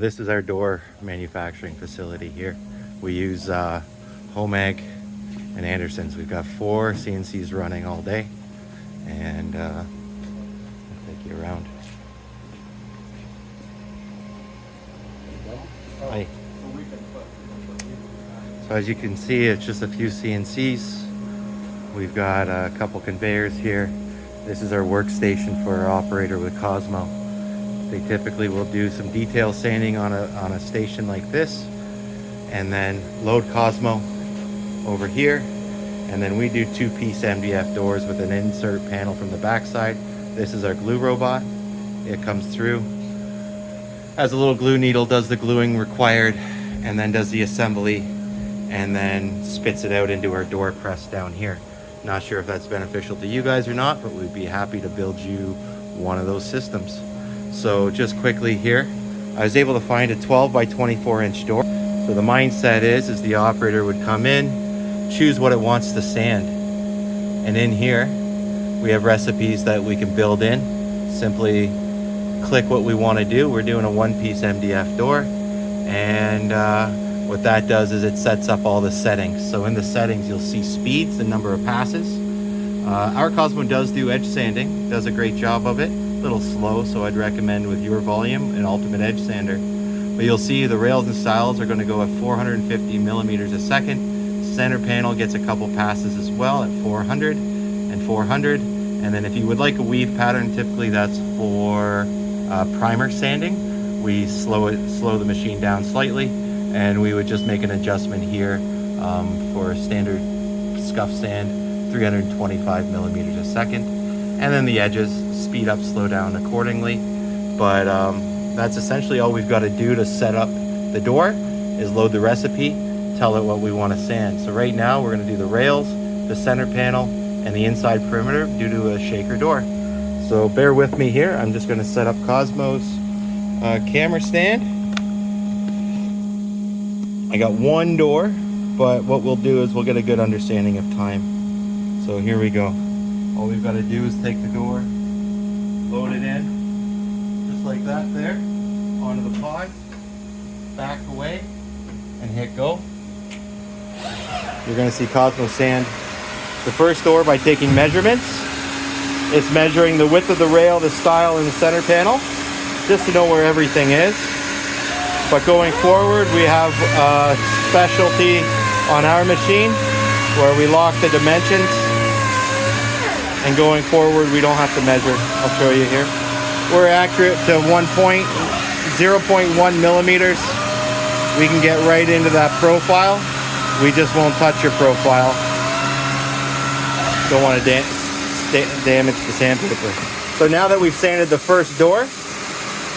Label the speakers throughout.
Speaker 1: This is our door manufacturing facility here. We use Homag and Anderson's. We've got 4 CNCs running all day, and I'll take you around. Hi. So as you can see, it's just a few CNCs. We've got a couple conveyors here. This is our workstation for our operator with Cosmo. They typically will do some detail sanding on a station like this, and then load Cosmo over here, and then we do 2-piece MDF doors with an insert panel from the backside. This is our glue robot. It comes through, has a little glue needle, does the gluing required, and then does the assembly, and then spits it out into our door press down here. Not sure if that's beneficial to you guys or not, but we'd be happy to build you one of those systems. So just quickly here, I was able to find a 12 by 24 inch door. So the mindset is the operator would come in, choose what it wants to sand. And in here, we have recipes that we can build in. Simply click what we want to do. We're doing a 1-piece MDF door. And what that does is it sets up all the settings. So in the settings, you'll see speeds, the number of passes. Our Cosmo does do edge sanding, does a great job of it. A little slow, so I'd recommend with your volume an ultimate edge sander. But you'll see the rails and stiles are going to go at 450 millimeters a second. Center panel gets a couple passes as well at 400 and 400. And then if you would like a weave pattern, typically that's for primer sanding. We slow the machine down slightly, and we would just make an adjustment here for a standard scuff sand, 325 millimeters a second. And then the edges speed up, slow down accordingly. But that's essentially all we've got to do to set up the door, is load the recipe, tell it what we want to sand. So right now we're going to do the rails, the center panel, and the inside perimeter due to a shaker door. So bear with me here. I'm just going to set up Cosmo's camera stand. I got one door, but what we'll do is we'll get a good understanding of time. So here we go. All we've got to do is take the door, load it in, just like that there, onto the pod, back away, and hit go. You're going to see Cosmo sand the first door by taking measurements. It's measuring the width of the rail, the stile, and the center panel, just to know where everything is. But going forward, we have a specialty on our machine where we lock the dimensions. And going forward, we don't have to measure. I'll show you here. We're accurate to 0.1 millimeters. We can get right into that profile. We just won't touch your profile. Don't want to damage the sandpaper. So now that we've sanded the first door,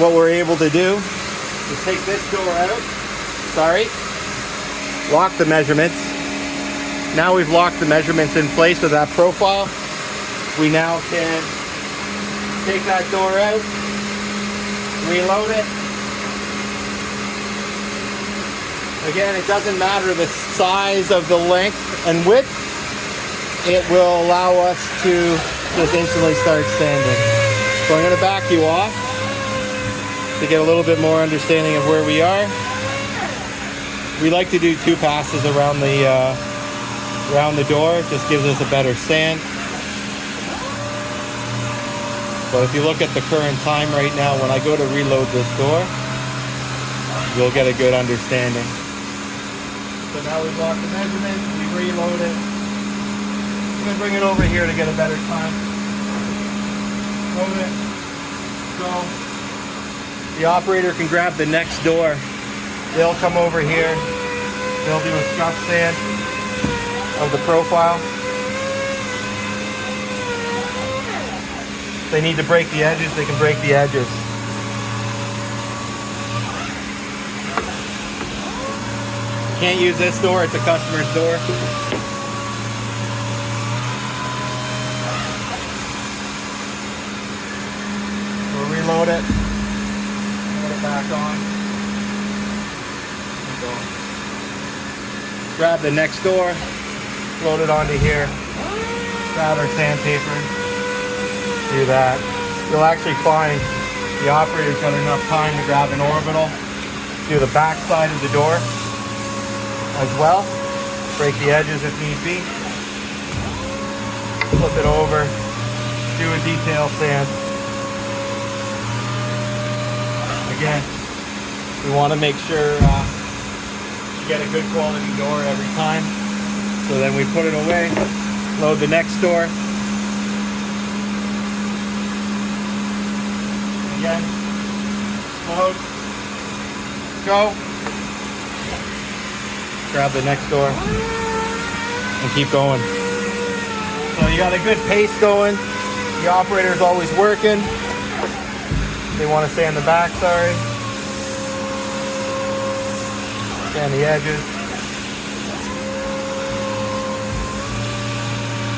Speaker 1: what we're able to do is take this door out. Lock the measurements. Now we've locked the measurements in place with that profile. We now can take that door out, reload it. Again, it doesn't matter the size of the length and width. It will allow us to just instantly start sanding. So I'm going to back you off to get a little bit more understanding of where we are. We like to do 2 passes around the door. It just gives us a better sand. But if you look at the current time right now, when I go to reload this door, you'll get a good understanding. So now we've locked the measurements, we reload it. I'm going to bring it over here to get a better time. Load it. So the operator can grab the next door. They'll come over here. They'll do a scuff sand of the profile. If they need to break the edges, they can break the edges. Can't use this door, it's a customer's door. We'll reload it, put it back on. Grab the next door, load it onto here, grab our sandpaper. Do that. You'll actually find the operator's got enough time to grab an orbital do the back side of the door as well. Break the edges if need be. Flip it over, do a detail sand. Again, we want to make sure you get a good quality door every time. So then we put it away, load the next door. Again, load, go. Grab the next door and keep going. So you got a good pace going. The operator's always working. They want to sand the back, sorry. Sand the edges.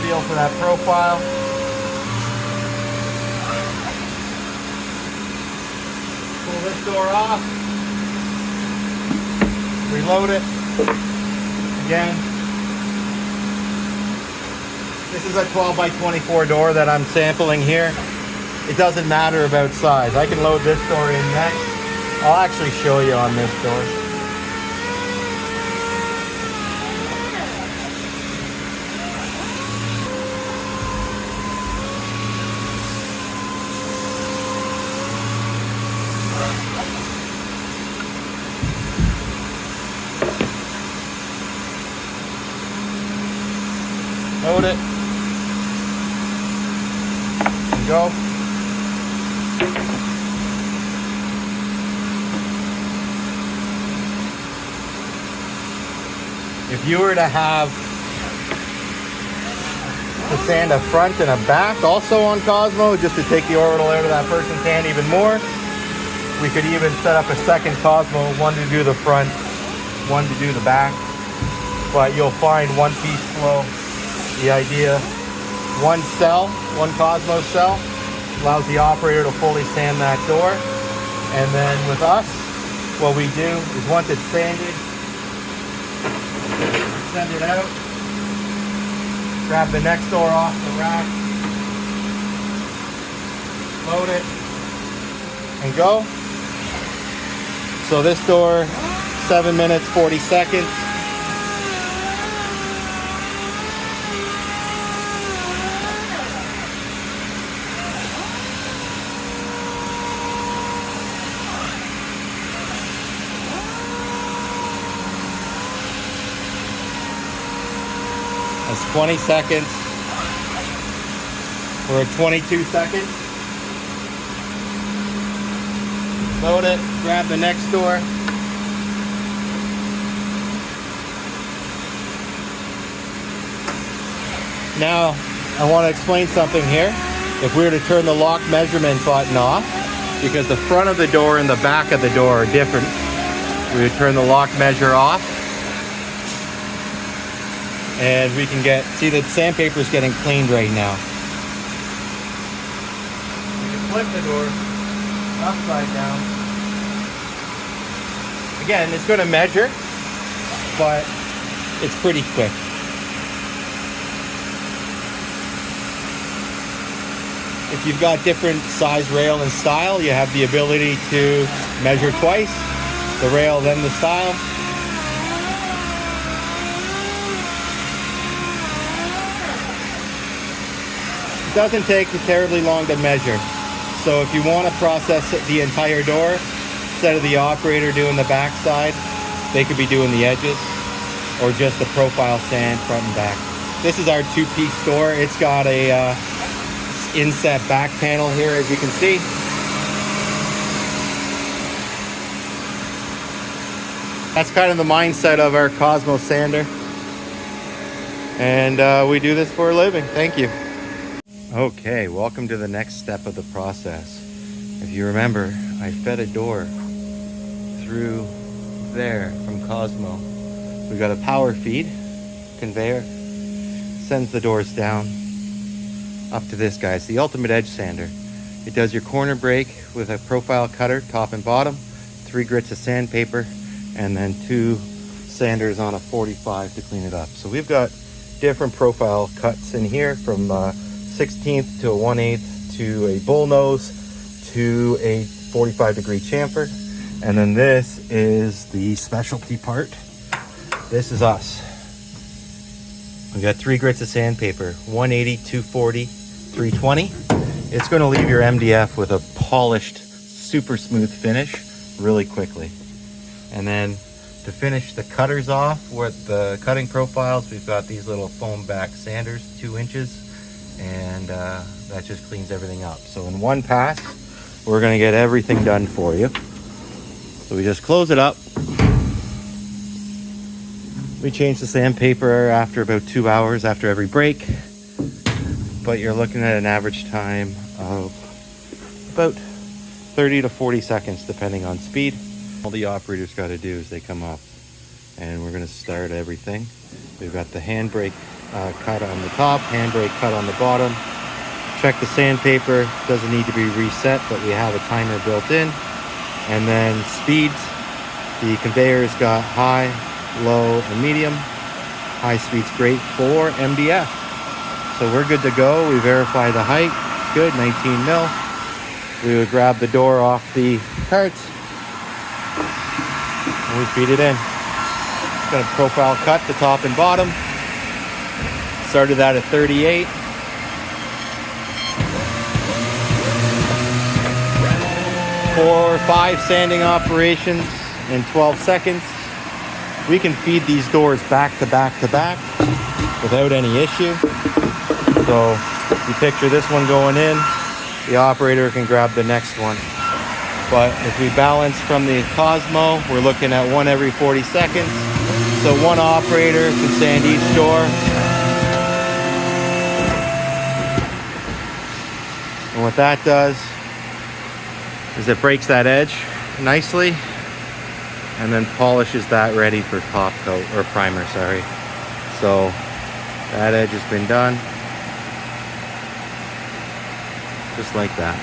Speaker 1: Feel for that profile. Pull this door off. Reload it. Again. This is a 12 by 24 door that I'm sampling here. It doesn't matter about size. I can load this door in next. I'll actually show you on this door. Load it. And go. If you were to have to sand a front and a back also on Cosmo, just to take the orbital out of that person's hand even more, we could even set up a second Cosmo, one to do the front, one to do the back. But you'll find one piece flow. The idea, one cell, one Cosmo cell, allows the operator to fully sand that door. And then with us, what we do is once it's sanded, send it out, grab the next door off the rack, load it, and go. So this door, 7 minutes, 40 seconds. That's 20 seconds. We're at 22 seconds. Load it, grab the next door. Now, I want to explain something here. If we were to turn the lock measurement button off, because the front of the door and the back of the door are different, we would turn the lock measure off. And we can see that sandpaper is getting cleaned right now. We can flip the door upside down. Again, it's going to measure, but it's pretty quick. If you've got different size rail and style, you have the ability to measure twice, the rail then the style. Doesn't take terribly long to measure. So if you want to process the entire door, instead of the operator doing the back side, they could be doing the edges or just the profile sand front and back. This is our two-piece door. It's got a inset back panel here, as you can see. That's kind of the mindset of our Cosmo sander. And we do this for a living. Thank you. Okay, welcome to the next step of the process. If you remember, I fed a door through there from Cosmo. We've got a power feed conveyor, sends the doors down up to this guy. It's the ultimate edge sander. It does your corner break with a profile cutter, top and bottom, 3 grits of sandpaper, and then 2 sanders on a 45 to clean it up. So we've got different profile cuts in here, from 16th to a 1/8 to a bullnose to a 45-degree chamfer. And then this is the specialty part. This is us. We got 3 grits of sandpaper, 180, 240, 320. It's going to leave your MDF with a polished, super smooth finish really quickly. And then to finish the cutters off with the cutting profiles, we've got these little foam back sanders, 2 inches, and that just cleans everything up. So in one pass, we're going to get everything done for you. So we just close it up. We change the sandpaper after about 2 hours after every break, but you're looking at an average time of about 30 to 40 seconds depending on speed. All the operators got to do is they come up, and we're going to start everything. We've got the handbrake cut on the top, handbrake cut on the bottom. Check the sandpaper, doesn't need to be reset, but we have a timer built in. And then speeds, the conveyor's got high, low, and medium. High speed's great for MDF. So we're good to go. We verify the height, good, 19 mil. We would grab the door off the carts and we feed it in. Got a profile cut, the top and bottom. Started that at 38. For 5 sanding operations in 12 seconds. We can feed these doors back to back to back without any issue. So you picture this one going in, the operator can grab the next one. But if we balance from the Cosmo, we're looking at 1 every 40 seconds. So 1 operator can sand each door. And what that does is it breaks that edge nicely and then polishes that ready for top coat, or primer, sorry. So that edge has been done just like that.